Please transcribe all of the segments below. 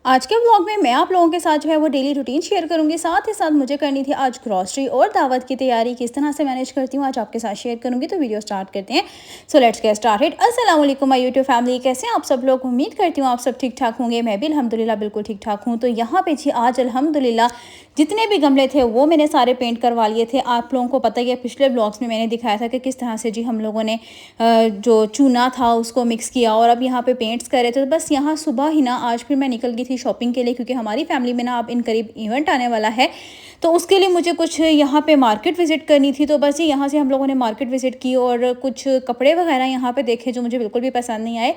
आज के व्लॉग में मैं आप लोगों के साथ जो है वो डेली रूटीन शेयर करूंगी। साथ ही साथ मुझे करनी थी आज ग्रॉसरी और दावत की तैयारी किस तरह से मैनेज करती हूँ आज आपके साथ शेयर करूंगी। तो वीडियो स्टार्ट करते हैं। So let's get started. अस्सलाम वालेकुम माय यूट्यूब फैमिली, कैसे हैं आप सब लोग। उम्मीद करती हूँ आप सब ठीक ठाक होंगे। मैं भी अल्हम्दुलिल्लाह बिल्कुल ठीक ठाक हूँ। तो यहाँ पे जी आज अल्हम्दुलिल्लाह जितने भी गमले थे वो मैंने सारे पेंट करवा लिए थे। आप लोगों को पता ही है पिछले ब्लॉग्स में मैंने दिखाया था कि किस तरह से जी हम लोगों ने जो चूना था उसको मिक्स किया और अब यहाँ पे पेंट्स करे थे। तो बस यहाँ सुबह ही ना आज फिर मैं निकल गई थी शॉपिंग के लिए, क्योंकि हमारी फैमिली में ना अब इन करीब इवेंट आने वाला है। तो उसके लिए मुझे कुछ यहाँ पे मार्केट विजिट करनी थी। तो बस ये यहाँ से हम लोगों ने मार्केट विजिट की और कुछ कपड़े वगैरह यहाँ पे देखे जो मुझे बिल्कुल भी पसंद नहीं आए।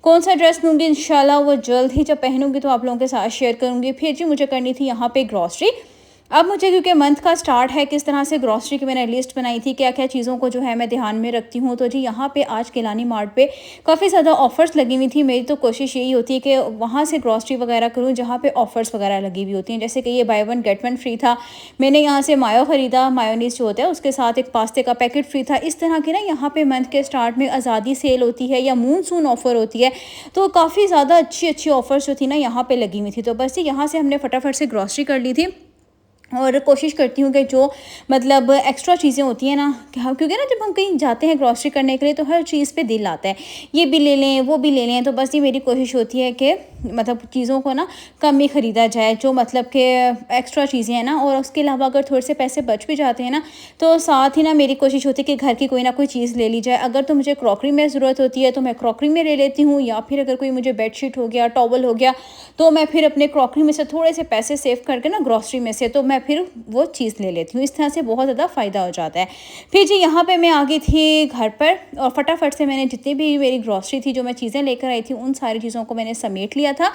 कौन सा ड्रेस लूँगी इंशाल्लाह वो जल्द ही जब पहनूंगी तो आप लोगों के साथ शेयर करूँगी। फिर जी मुझे करनी थी यहाँ पे ग्रॉसरी। अब मुझे क्योंकि मंथ का स्टार्ट है, किस तरह से ग्रॉसरी की मैंने लिस्ट बनाई थी, क्या क्या चीज़ों को जो है मैं ध्यान में रखती हूँ। तो जी यहाँ पे आज केलानी मार्ट पे काफ़ी ज़्यादा ऑफर्स लगी हुई थी। मेरी तो कोशिश यही होती है कि वहाँ से ग्रॉसरी वगैरह करूँ जहाँ पे ऑफर्स वगैरह लगी हुई होती हैं। जैसे कि ये by one get one free था। मैंने यहाँ से मायो ख़रीदा, मायोनीज जो होता है उसके साथ एक पास्ते का पैकेट फ्री था। इस तरह की ना यहाँ पे मंथ के स्टार्ट में आज़ादी सेल होती है या मूनसून ऑफ़र होती है। तो काफ़ी ज़्यादा अच्छी अच्छी ऑफर्स जो थी ना यहाँ पे लगी हुई थी। तो बस यहाँ से हमने फटाफट से ग्रॉसरी कर ली थी। और कोशिश करती हूँ कि जो मतलब एक्स्ट्रा चीज़ें होती हैं ना, क्योंकि ना जब हम कहीं जाते हैं ग्रॉसरी करने के लिए तो हर चीज़ पे दिल आता है, ये भी ले लें वो भी ले लें। तो बस ये मेरी कोशिश होती है कि मतलब चीज़ों को ना कम ही ख़रीदा जाए, जो मतलब कि एक्स्ट्रा चीज़ें हैं ना। और उसके अलावा अगर थोड़े से पैसे बच भी जाते हैं ना तो साथ ही ना मेरी कोशिश होती है कि घर की कोई ना कोई चीज़ ले ली जाए। अगर तो मुझे क्रॉकरी में ज़रूरत होती है तो मैं क्रॉकरी में ले लेती हूँ, या फिर अगर कोई मुझे बेडशीट हो गया, टॉवल हो गया, तो मैं फिर अपने क्रॉकरी में से थोड़े से पैसे सेव करके ना ग्रॉसरी में से तो मैं फिर वो चीज़ ले लेती हूँ। इस तरह से बहुत ज़्यादा फ़ायदा हो जाता है। फिर जी यहाँ पे मैं आ गई थी घर पर और फटाफट से मैंने जितनी भी मेरी ग्रॉसरी थी जो मैं चीज़ें लेकर आई थी उन सारी चीज़ों को मैंने समेट लिया था।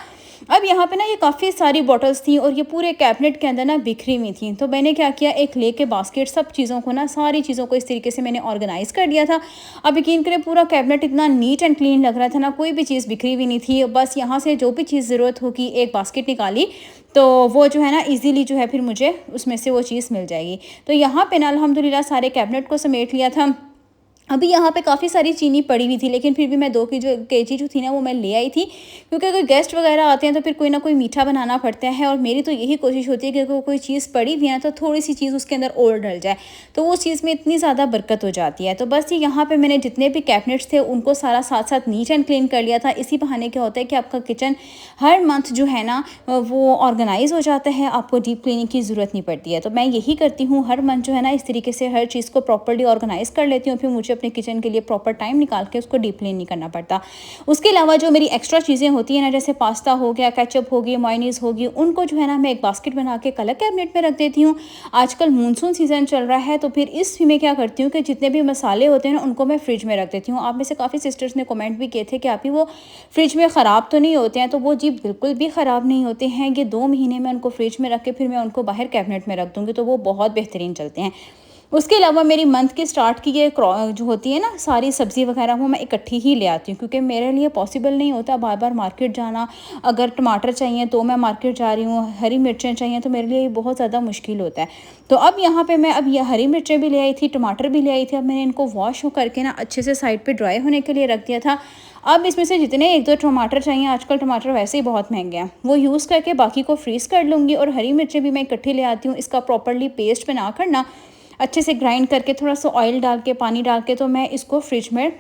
अब यहाँ पे ना ये काफ़ी सारी बॉटल्स थी और ये पूरे कैबिनेट के अंदर ना बिखरी हुई थी। तो मैंने क्या किया, एक लेके बास्केट सब चीज़ों को ना सारी चीज़ों को इस तरीके से मैंने ऑर्गेनाइज़ कर दिया था। अब यकीन करें पूरा कैबिनेट इतना नीट एंड क्लीन लग रहा था ना, कोई भी चीज़ बिखरी हुई नहीं थी। बस यहाँ से जो भी चीज़ ज़रूरत होगी एक बास्केट निकाली तो वो जो है ना इजीली जो है फिर मुझे उसमें से वो चीज़ मिल जाएगी। तो यहाँ पे ना अल्हम्दुलिल्लाह सारे कैबिनेट को समेट लिया था। अभी यहाँ पे काफ़ी सारी चीनी पड़ी हुई थी, लेकिन फिर भी मैं 2 केजी जो थी ना वो मैं ले आई थी, क्योंकि अगर गेस्ट वगैरह आते हैं तो फिर कोई ना कोई मीठा बनाना पड़ता है। और मेरी तो यही कोशिश होती है कि अगर कोई चीज़ पड़ी हुई है ना तो थोड़ी सी चीज़ उसके अंदर और डल जाए, तो वो चीज़ में इतनी ज़्यादा बरकत हो जाती है। तो बस ये यहाँ पर मैंने जितने भी कैबिनेट्स थे उनको सारा साथ साथ नीट एंड क्लीन कर लिया था। इसी बहाने क्या होता है कि आपका किचन हर मंथ जो है ना वो ऑर्गेनाइज़ हो जाता है, आपको डीप क्लीनिंग की ज़रूरत नहीं पड़ती है। तो मैं यही करती हूँ, हर मंथ जो है ना इस तरीके से हर चीज़ को प्रॉपर्ली ऑर्गेनाइज़ कर लेती हूँ। फिर मुझे अपने किचन के लिए प्रॉपर टाइम निकाल के उसको डीप क्लीन नहीं करना पड़ता। उसके अलावा जो मेरी एक्स्ट्रा चीज़ें होती हैं ना, जैसे पास्ता हो गया, केचप हो गई, मायोनीज़ होगी, उनको जो है ना मैं एक बास्केट बना के अलग कैबिनेट में रख देती हूँ। आजकल मानसून सीज़न चल रहा है तो फिर इस में क्या करती हूँ कि जितने भी मसाले होते हैं ना उनको मैं फ्रिज में रख देती हूँ। आप में से काफ़ी सिस्टर्स ने कमेंट भी किए थे कि आप ही वो फ्रिज में ख़राब तो नहीं होते हैं, तो वो जी बिल्कुल भी ख़राब नहीं होते हैं। ये 2 महीने में उनको फ्रिज में रख के फिर मैं उनको बाहर कैबिनेट में रख दूँगी तो वो बहुत बेहतरीन चलते हैं। उसके अलावा मेरी मंथ की स्टार्ट की ये जो होती है ना सारी सब्ज़ी वगैरह वो मैं इकट्ठी ही ले आती हूँ, क्योंकि मेरे लिए पॉसिबल नहीं होता बार बार मार्केट जाना। अगर टमाटर चाहिए तो मैं मार्केट जा रही हूँ, हरी मिर्चें चाहिए तो मेरे लिए बहुत ज़्यादा मुश्किल होता है। तो अब यहाँ पे मैं अब ये हरी मिर्चें भी ले आई थी, टमाटर भी ले आई थी। अब मैंने इनको वॉश करके ना अच्छे से साइड पर ड्राई होने के लिए रख दिया था। अब इसमें से जितने 1-2 टमाटर चाहिए, आजकल टमाटर वैसे ही बहुत महंगे हैं, वो यूज़ करके बाकी को फ्रीज़ कर लूँगी। और हरी मिर्चें भी मैं इकट्ठी ले आती हूँ। इसका प्रॉपरली पेस्ट बना कर ना अच्छे से ग्राइंड करके थोड़ा सा ऑयल डाल के पानी डाल के तो मैं इसको फ्रिज में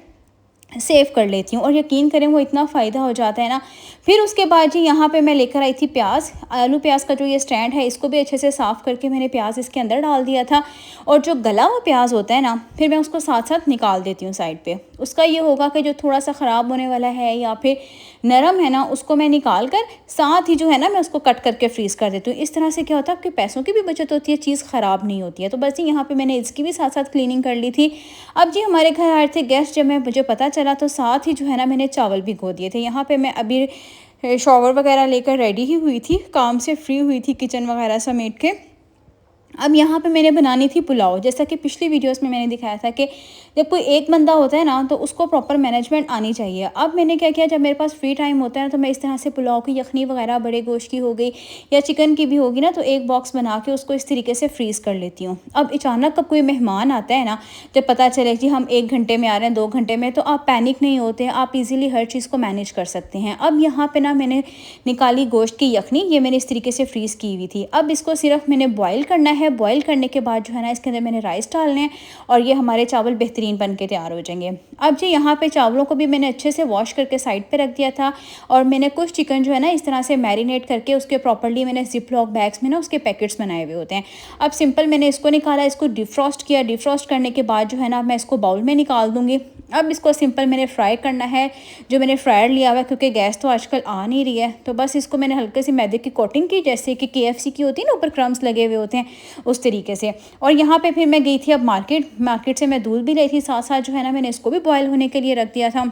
सेव कर लेती हूँ। और यकीन करें वो इतना फ़ायदा हो जाता है ना। फिर उसके बाद जी यहाँ पे मैं लेकर आई थी प्याज, आलू प्याज का जो ये स्टैंड है इसको भी अच्छे से साफ़ करके मैंने प्याज इसके अंदर डाल दिया था। और जो गला हुआ प्याज होता है ना फिर मैं उसको साथ साथ निकाल देती हूँ साइड पे। उसका ये होगा कि जो थोड़ा सा ख़राब होने वाला है या फिर नरम है ना उसको मैं निकाल कर साथ ही जो है ना मैं उसको कट करके फ्रीज़ कर देती हूँ। इस तरह से क्या होता है आपके पैसों की भी बचत होती है, चीज़ ख़राब नहीं होती है। तो बस यहाँ पे मैंने इसकी भी साथ साथ क्लीनिंग कर ली थी। अब जी हमारे घर आए थे गेस्ट, जब मुझे पता चला तो साथ ही जो है ना मैंने चावल भिगो दिए थे। यहाँ पे मैं अभी शॉवर वगैरह लेकर रेडी ही हुई थी, काम से फ्री हुई थी किचन वगैरह समेट के। अब यहाँ पे मैंने बनानी थी पुलाव। जैसा कि पिछली वीडियोस में मैंने दिखाया था कि जब कोई एक बंदा होता है ना तो उसको प्रॉपर मैनेजमेंट आनी चाहिए। अब मैंने क्या किया, जब मेरे पास फ्री टाइम होता है ना तो मैं इस तरह से पुलाव की यखनी वगैरह बड़े गोश्त की हो गई या चिकन की भी होगी ना, तो एक बॉक्स बना के उसको इस तरीके से फ्रीज़ कर लेती हूँ। अब अचानक कब कोई मेहमान आता है ना, जब पता चले कि हम 1 घंटे में आ रहे हैं, 2 घंटे में, तो आप पैनिक नहीं होते, आप ईज़िली हर चीज़ को मैनेज कर सकते हैं। अब यहाँ पे ना मैंने निकाली गोश्त की यखनी, ये मैंने इस तरीके से फ्रीज़ की हुई थी। अब इसको सिर्फ मैंने बॉयल करना है। बॉयल करने के बाद जो है ना इसके अंदर मैंने राइस डालने हैं और ये हमारे चावल बेहतरीन बन के तैयार हो जाएंगे। अब जी यहाँ पे चावलों को भी मैंने अच्छे से वॉश करके साइड पे रख दिया था और मैंने कुछ चिकन जो है ना इस तरह से मैरिनेट करके उसके प्रॉपर्ली मैंने जिप-लॉक बैग्स में ना उसके पैकेट्स बनाए हुए होते हैं। अब सिंपल मैंने इसको निकाला, इसको डिफ्रॉस्ट किया। डिफ्रॉस्ट करने के बाद जो है ना मैं इसको बाउल में निकाल दूँगी। अब इसको सिंपल मैंने फ्राई करना है। जो मैंने फ्रायर लिया हुआ है, क्योंकि गैस तो आजकल आ नहीं रही है, तो बस इसको मैंने हल्के से मैदे की कोटिंग की, जैसे कि KFC की होती है ना, ऊपर क्रम्स लगे हुए होते हैं, उस तरीके से। और यहाँ पे फिर मैं गई थी अब मार्केट से मैं दूध भी लाई थी, साथ साथ जो है ना मैंने इसको भी बॉयल होने के लिए रख दिया था।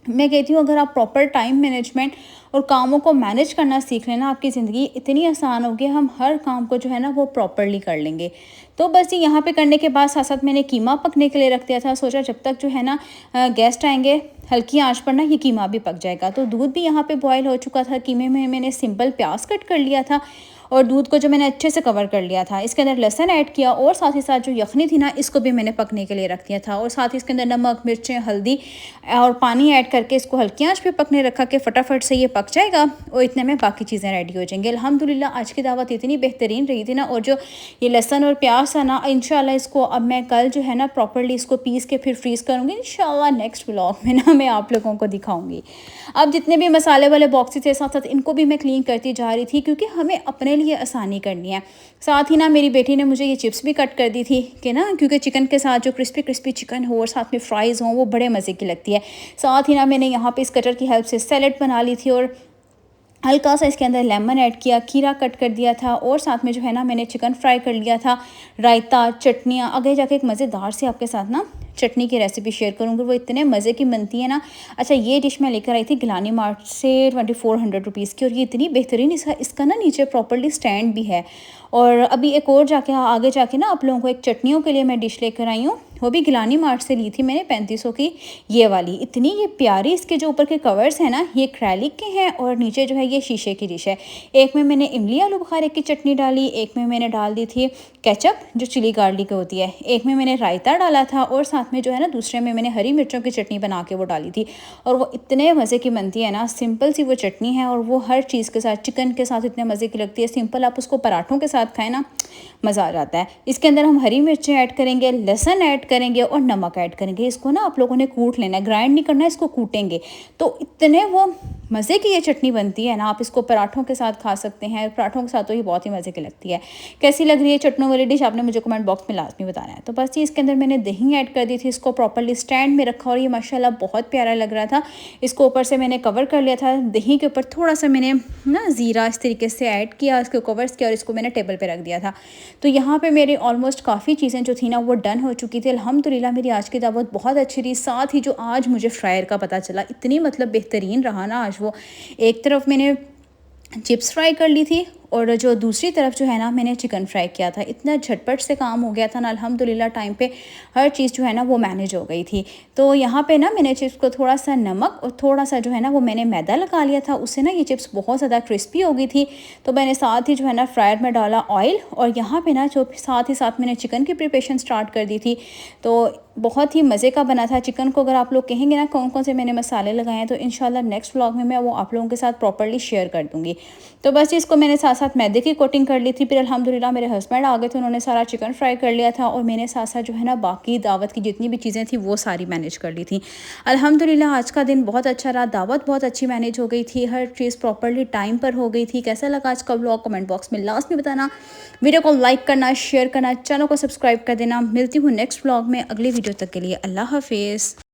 मैं कहती हूँ अगर आप प्रॉपर टाइम मैनेजमेंट और कामों को मैनेज करना सीख लेना, आपकी ज़िंदगी इतनी आसान होगी, हम हर काम को जो है ना वो प्रॉपरली कर लेंगे। तो बस ये यहाँ पे करने के बाद साथ साथ मैंने कीमा पकने के लिए रख दिया था। सोचा जब तक जो है ना गेस्ट आएंगे, हल्की आंच पर ना ये कीमा भी पक जाएगा। तो दूध भी यहाँ पे बॉयल हो चुका था। कीमे में मैंने सिंपल प्याज कट कर लिया था और दूध को जो मैंने अच्छे से कवर कर लिया था। इसके अंदर लहसुन ऐड किया और साथ ही साथ जो यखनी थी ना इसको भी मैंने पकने के लिए रख दिया था और साथ ही इसके अंदर नमक, मिर्चें, हल्दी और पानी ऐड करके इसको हल्की आंच पे पकने रखा कि फटाफट से ये पक जाएगा और इतने में बाकी चीज़ें रेडी हो जाएंगी। अल्हम्दुलिल्लाह आज की दावत इतनी बेहतरीन रही थी ना, और जो ये लहसुन और प्याज था ना, इंशाल्लाह इसको अब मैं कल जो है ना प्रॉपरली इसको पीस के फिर फ्रीज़ करूँगी। इंशाल्लाह नेक्स्ट व्लॉग में ना मैं आप लोगों को दिखाऊँगी। अब जितने भी मसाले वाले बॉक्सेस थे साथ साथ इनको भी मैं क्लीन करती जा रही थी, क्योंकि हमें अपने लिए आसानी करनी है। साथ ही ना मेरी बेटी ने मुझे ये चिप्स भी कट कर दी थी कि ना, क्योंकि चिकन के साथ जो क्रिस्पी क्रिस्पी चिकन हो और साथ में फ्राइज़ हों वो बड़े मज़े की लगती है। साथ ही ना मैंने यहाँ पे इस कटर की हेल्प से सैलेड बना ली थी और हल्का सा इसके अंदर लेमन ऐड किया, खीरा कट कर दिया था और साथ में जो है ना मैंने चिकन फ्राई कर लिया था। रायता, चटनियाँ, आगे जाके एक मज़ेदार से आपके साथ ना चटनी की रेसिपी शेयर करूँगी, वो इतने मज़े की बनती है ना। अच्छा, ये डिश मैं लेकर आई थी गिलानी मार्ट से 2400 रुपीज़ की, और ये इतनी बेहतरीन, इसका ना नीचे प्रॉपर्ली स्टैंड भी है। और अभी एक और आगे जाके ना आप लोगों को एक चटनियों के लिए मैं डिश लेकर आई हूँ, वो भी गिलानी मार्ट से ली थी मैंने 3500 की, ये वाली। इतनी ये प्यारी, इसके जो ऊपर के कवर्स हैं ना ये एक्रेलिक के हैं और नीचे जो है ये शीशे की डिश है। एक में मैंने इमली आलू बुखारे की चटनी डाली, एक में मैंने डाल दी थी केचप जो चिली गार्लिक होती है, एक में मैंने रायता डाला था और साथ में जो है ना दूसरे में मैंने हरी मिर्चों की चटनी बना के वो डाली थी। और वो इतने मज़े की बनती है ना, सिंपल सी वो चटनी है और वो हर चीज़ के साथ, चिकन के साथ इतने मज़े की लगती है। सिंपल आप उसको पराठों के साथ खाएँ ना, मज़ा आ जाता है। इसके अंदर हम हरी मिर्चें ऐड करेंगे, लहसुन ऐड करेंगे और नमक ऐड करेंगे। इसको ना आप लोगों ने कूट लेना है, ग्राइंड नहीं करना है, इसको कूटेंगे तो इतने वो मज़े की ये चटनी बनती है ना। आप इसको पराठों के साथ खा सकते हैं, पराठों के साथ तो ये बहुत ही मज़े की लगती है। कैसी लग रही है चटनों वाली डिश, आपने मुझे कमेंट बॉक्स में लाजमी बताना है। तो बस ये इसके अंदर मैंने दही ऐड कर दी थी, इसको प्रॉपर्ली स्टैंड में रखा और ये माशाल्लाह बहुत प्यारा लग रहा था। इसको ऊपर से मैंने कवर कर लिया था, दही के ऊपर थोड़ा सा मैंने ना ज़ीरा इस तरीके से ऐड किया, इसको कवर्स किया और इसको मैंने टेबल पर रख दिया था। तो यहाँ पे मेरे ऑलमोस्ट काफ़ी चीज़ें जो थी ना वो डन हो चुकी थी। अल्हम्दुलिल्लाह मेरी आज की दावत बहुत अच्छी रही। साथ ही जो आज मुझे फ्रायर का पता चला, इतनी मतलब बेहतरीन रहा ना आज वो। एक तरफ मैंने चिप्स फ्राई कर ली थी और जो दूसरी तरफ जो है ना मैंने चिकन फ्राई किया था। इतना झटपट से काम हो गया था ना, अल्हम्दुलिल्लाह टाइम पे हर चीज़ जो है ना वो मैनेज हो गई थी। तो यहाँ पे ना मैंने चिप्स को थोड़ा सा नमक और थोड़ा सा जो है ना वो मैंने मैदा लगा लिया था, उससे ना ये चिप्स बहुत ज़्यादा क्रिस्पी हो गई थी। तो मैंने साथ ही जो है ना फ्रायर में डाला ऑयल और यहाँ पे ना जो साथ ही साथ मैंने चिकन की प्रिपरेशन स्टार्ट कर दी थी। तो बहुत ही मज़े का बना था चिकन को। अगर आप लोग कहेंगे ना कौन कौन से मैंने मसाले लगाए हैं, तो इंशाल्लाह नेक्स्ट व्लॉग में मैं वो आप लोगों के साथ प्रॉपर्ली शेयर कर दूँगी। तो बस इसको मैंने साथ मैदे की कोटिंग कर ली थी। फिर अल्हम्दुलिल्लाह मेरे हस्बैंड आ गए थे, उन्होंने सारा चिकन फ्राई कर लिया था और मैंने साथ साथ जो है ना बाकी दावत की जितनी भी चीज़ें थी वो सारी मैनेज कर ली थी। अल्हम्दुलिल्लाह आज का दिन बहुत अच्छा रहा, दावत बहुत अच्छी मैनेज हो गई थी, हर चीज़ प्रॉपरली टाइम पर हो गई थी। कैसा लगा आज का व्लॉग कमेंट बॉक्स में लास्ट में बताना। वीडियो को लाइक करना, शेयर करना, चैनल को सब्सक्राइब कर देना। मिलती हूँ नेक्स्ट व्लॉग में अगली वीडियो तक के लिए। अल्लाह हाफिज़।